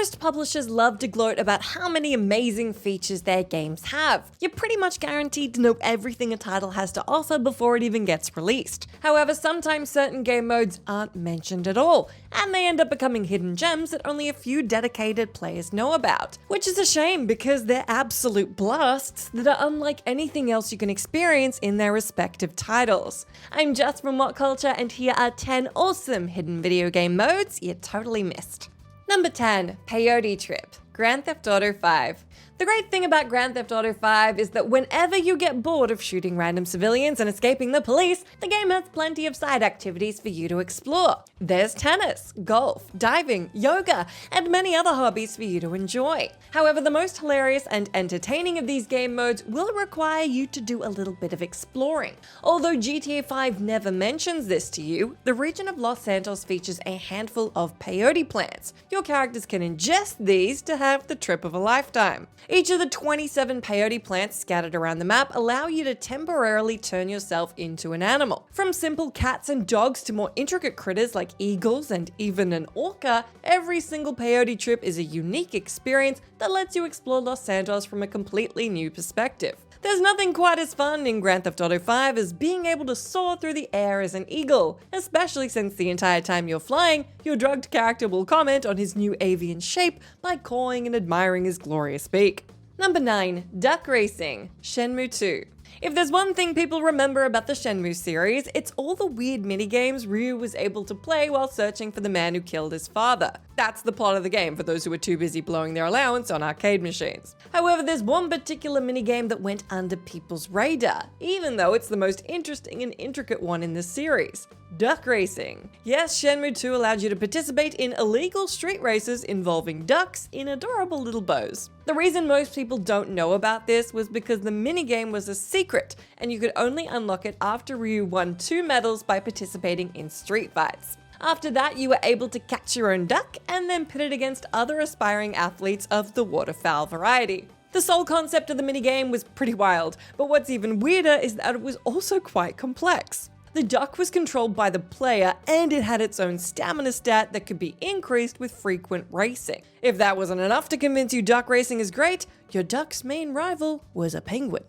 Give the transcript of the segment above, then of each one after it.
Most publishers love to gloat about how many amazing features their games have. You're pretty much guaranteed to know everything a title has to offer before it even gets released. However, sometimes certain game modes aren't mentioned at all, and they end up becoming hidden gems that only a few dedicated players know about. Which is a shame because they're absolute blasts that are unlike anything else you can experience in their respective titles. I'm Jess from What Culture, and here are 10 awesome hidden video game modes you totally missed. Number 10, Peyote Trip, Grand Theft Auto 5. The great thing about Grand Theft Auto 5 is that whenever you get bored of shooting random civilians and escaping the police, the game has plenty of side activities for you to explore. There's tennis, golf, diving, yoga, and many other hobbies for you to enjoy. However, the most hilarious and entertaining of these game modes will require you to do a little bit of exploring. Although GTA 5 never mentions this to you, the region of Los Santos features a handful of peyote plants. Your characters can ingest these to have the trip of a lifetime. Each of the 27 peyote plants scattered around the map allow you to temporarily turn yourself into an animal. From simple cats and dogs to more intricate critters like eagles and even an orca, every single peyote trip is a unique experience that lets you explore Los Santos from a completely new perspective. There's nothing quite as fun in Grand Theft Auto 5 as being able to soar through the air as an eagle, especially since the entire time you're flying, your drugged character will comment on his new avian shape by cawing and admiring his glorious beak. Number 9, Duck Racing, Shenmue 2. If there's one thing people remember about the Shenmue series, it's all the weird minigames Ryu was able to play while searching for the man who killed his father. That's the plot of the game for those who were too busy blowing their allowance on arcade machines. However, there's one particular minigame that went under people's radar, even though it's the most interesting and intricate one in the series. Duck Racing. Yes, Shenmue 2 allowed you to participate in illegal street races involving ducks in adorable little bows. The reason most people don't know about this was because the minigame was a secret, and you could only unlock it after Ryu won 2 medals by participating in street fights. After that, you were able to catch your own duck and then pit it against other aspiring athletes of the waterfowl variety. The sole concept of the minigame was pretty wild, but what's even weirder is that it was also quite complex. The duck was controlled by the player, and it had its own stamina stat that could be increased with frequent racing. If that wasn't enough to convince you duck racing is great, your duck's main rival was a penguin.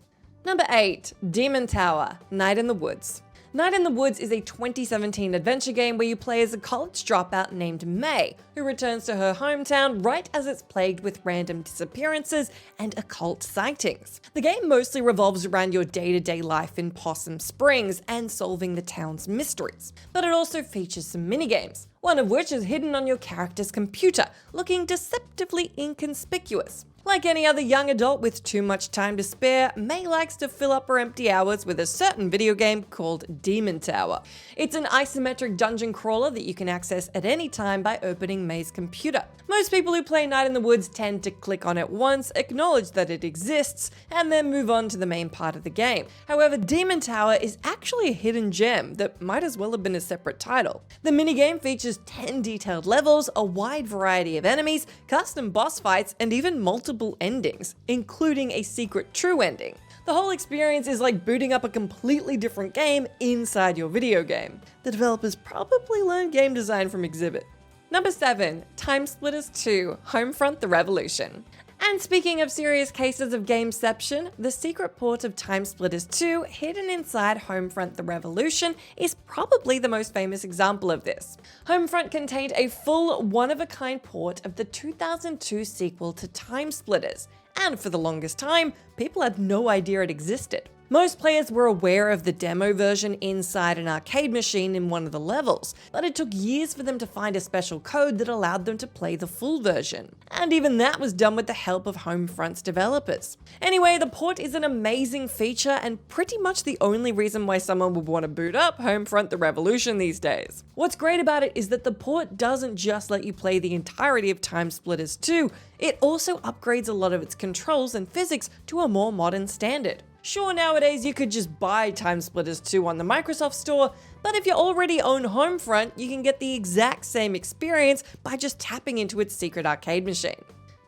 Number 8, Demon Tower, Night in the Woods. Night in the Woods is a 2017 adventure game where you play as a college dropout named May, who returns to her hometown right as it's plagued with random disappearances and occult sightings. The game mostly revolves around your day-to-day life in Possum Springs and solving the town's mysteries. But it also features some minigames, one of which is hidden on your character's computer, looking deceptively inconspicuous. Like any other young adult with too much time to spare, May likes to fill up her empty hours with a certain video game called Demon Tower. It's an isometric dungeon crawler that you can access at any time by opening May's computer. Most people who play Night in the Woods tend to click on it once, acknowledge that it exists, and then move on to the main part of the game. However, Demon Tower is actually a hidden gem that might as well have been a separate title. The minigame features 10 detailed levels, a wide variety of enemies, custom boss fights, and even multiple endings, including a secret true ending. The whole experience is like booting up a completely different game inside your video game. The developers probably learned game design from Exhibit. Number 7, Timesplitters 2, Homefront: The Revolution. And speaking of serious cases of gameception, the secret port of Timesplitters 2, hidden inside Homefront: The Revolution, is probably the most famous example of this. Homefront contained a full, one-of-a-kind port of the 2002 sequel to Timesplitters, and for the longest time, people had no idea it existed. Most players were aware of the demo version inside an arcade machine in one of the levels, but it took years for them to find a special code that allowed them to play the full version. And even that was done with the help of Homefront's developers. Anyway, the port is an amazing feature and pretty much the only reason why someone would want to boot up Homefront: The Revolution these days. What's great about it is that the port doesn't just let you play the entirety of Timesplitters 2, it also upgrades a lot of its controls and physics to a more modern standard. Sure, nowadays you could just buy Timesplitters 2 on the Microsoft Store, but if you already own Homefront, you can get the exact same experience by just tapping into its secret arcade machine.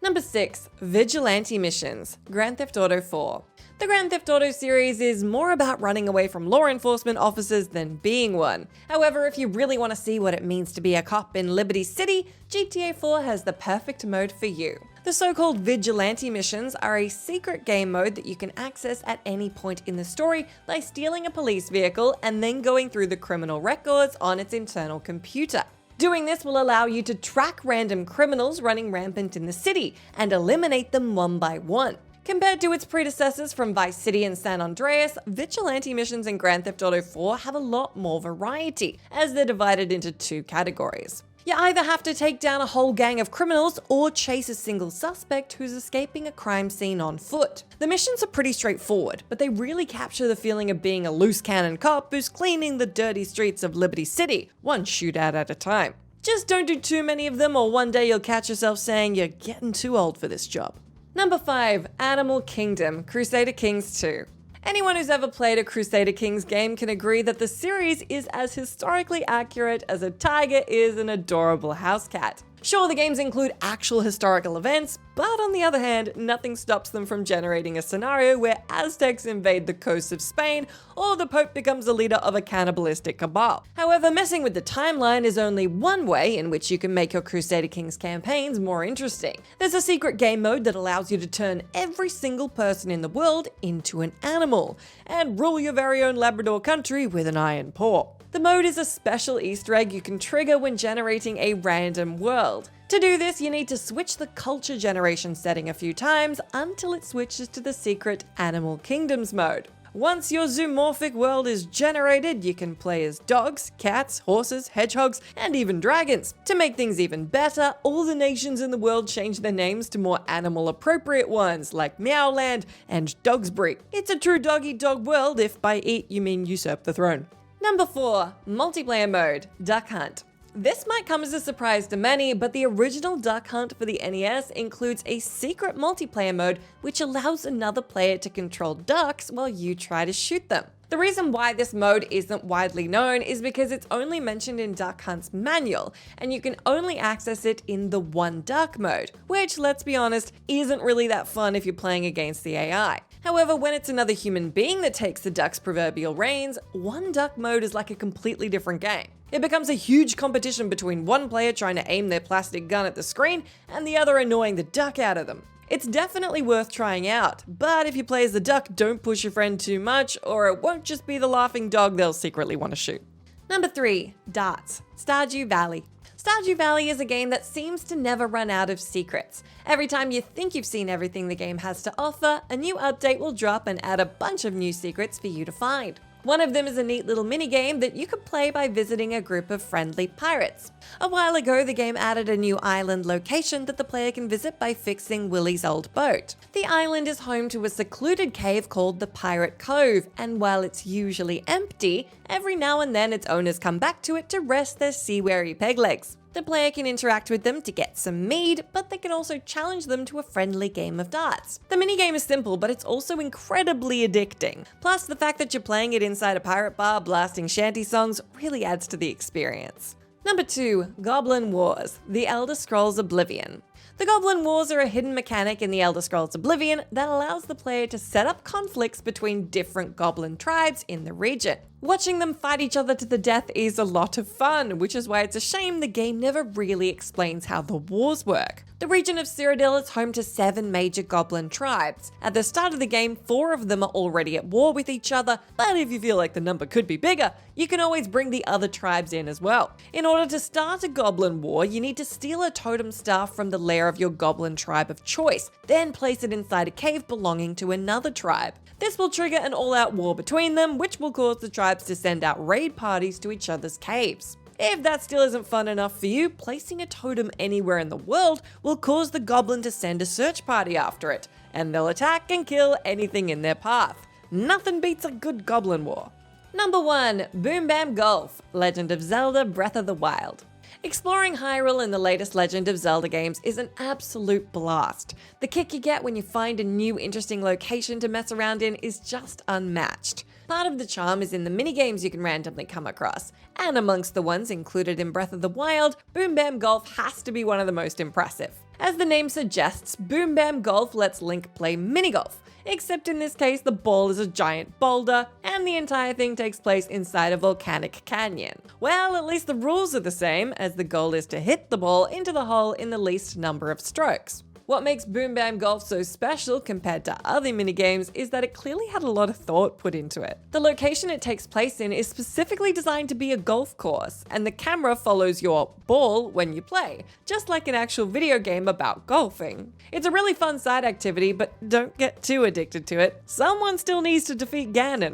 Number 6. Vigilante Missions, Grand Theft Auto 4. The Grand Theft Auto series is more about running away from law enforcement officers than being one. However, if you really want to see what it means to be a cop in Liberty City, GTA 4 has the perfect mode for you. The so-called Vigilante Missions are a secret game mode that you can access at any point in the story by stealing a police vehicle and then going through the criminal records on its internal computer. Doing this will allow you to track random criminals running rampant in the city and eliminate them one by one. Compared to its predecessors from Vice City and San Andreas, Vigilante Missions in Grand Theft Auto 4 have a lot more variety, as they're divided into 2 categories. You either have to take down a whole gang of criminals or chase a single suspect who's escaping a crime scene on foot. The missions are pretty straightforward, but they really capture the feeling of being a loose cannon cop who's cleaning the dirty streets of Liberty City, one shootout at a time. Just don't do too many of them, or one day you'll catch yourself saying you're getting too old for this job. Number 5. Animal Kingdom, Crusader Kings 2. Anyone who's ever played a Crusader Kings game can agree that the series is as historically accurate as a tiger is an adorable house cat. Sure, the games include actual historical events, but on the other hand, nothing stops them from generating a scenario where Aztecs invade the coast of Spain or the Pope becomes the leader of a cannibalistic cabal. However, messing with the timeline is only one way in which you can make your Crusader Kings campaigns more interesting. There's a secret game mode that allows you to turn every single person in the world into an animal and rule your very own Labrador country with an iron paw. The mode is a special Easter egg you can trigger when generating a random world. To do this, you need to switch the culture generation setting a few times until it switches to the secret Animal Kingdoms mode. Once your zoomorphic world is generated, you can play as dogs, cats, horses, hedgehogs, and even dragons. To make things even better, all the nations in the world change their names to more animal-appropriate ones, like Meowland and Dogsbury. It's a true dog-eat-dog world if by eat you mean usurp the throne. Number 4. Multiplayer mode, Duck Hunt. This might come as a surprise to many, but the original Duck Hunt for the NES includes a secret multiplayer mode which allows another player to control ducks while you try to shoot them. The reason why this mode isn't widely known is because it's only mentioned in Duck Hunt's manual, and you can only access it in the One Duck mode, which, let's be honest, isn't really that fun if you're playing against the AI. However, when it's another human being that takes the duck's proverbial reins, One Duck mode is like a completely different game. It becomes a huge competition between one player trying to aim their plastic gun at the screen and the other annoying the duck out of them. It's definitely worth trying out, but if you play as the duck, don't push your friend too much, or it won't just be the laughing dog they'll secretly want to shoot. Number 3. Darts, Stardew Valley. Stardew Valley is a game that seems to never run out of secrets. Every time you think you've seen everything the game has to offer, a new update will drop and add a bunch of new secrets for you to find. One of them is a neat little minigame that you could play by visiting a group of friendly pirates. A while ago, the game added a new island location that the player can visit by fixing Willie's old boat. The island is home to a secluded cave called the Pirate Cove, and while it's usually empty, every now and then its owners come back to it to rest their sea-weary peg legs. The player can interact with them to get some mead, but they can also challenge them to a friendly game of darts. The minigame is simple, but it's also incredibly addicting. Plus, the fact that you're playing it inside a pirate bar blasting shanty songs really adds to the experience. Number 2. Goblin Wars, The Elder Scrolls Oblivion. The Goblin Wars are a hidden mechanic in The Elder Scrolls Oblivion that allows the player to set up conflicts between different goblin tribes in the region. Watching them fight each other to the death is a lot of fun, which is why it's a shame the game never really explains how the wars work. The region of Cyrodiil is home to 7 major goblin tribes. At the start of the game, 4 of them are already at war with each other, but if you feel like the number could be bigger, you can always bring the other tribes in as well. In order to start a goblin war, you need to steal a totem staff from the lair of your goblin tribe of choice, then place it inside a cave belonging to another tribe. This will trigger an all-out war between them, which will cause the tribes to send out raid parties to each other's caves. If that still isn't fun enough for you, placing a totem anywhere in the world will cause the goblin to send a search party after it, and they'll attack and kill anything in their path. Nothing beats a good goblin war. Number 1. Boom Bam Golf, Legend of Zelda Breath of the Wild. Exploring Hyrule in the latest Legend of Zelda games is an absolute blast. The kick you get when you find a new interesting location to mess around in is just unmatched. Part of the charm is in the minigames you can randomly come across, and amongst the ones included in Breath of the Wild, Boom Bam Golf has to be one of the most impressive. As the name suggests, Boom Bam Golf lets Link play mini-golf, except in this case the ball is a giant boulder, and the entire thing takes place inside a volcanic canyon. Well, at least the rules are the same, as the goal is to hit the ball into the hole in the least number of strokes. What makes Boom Bam Golf so special compared to other minigames is that it clearly had a lot of thought put into it. The location it takes place in is specifically designed to be a golf course, and the camera follows your ball when you play, just like an actual video game about golfing. It's a really fun side activity, but don't get too addicted to it. Someone still needs to defeat Ganon,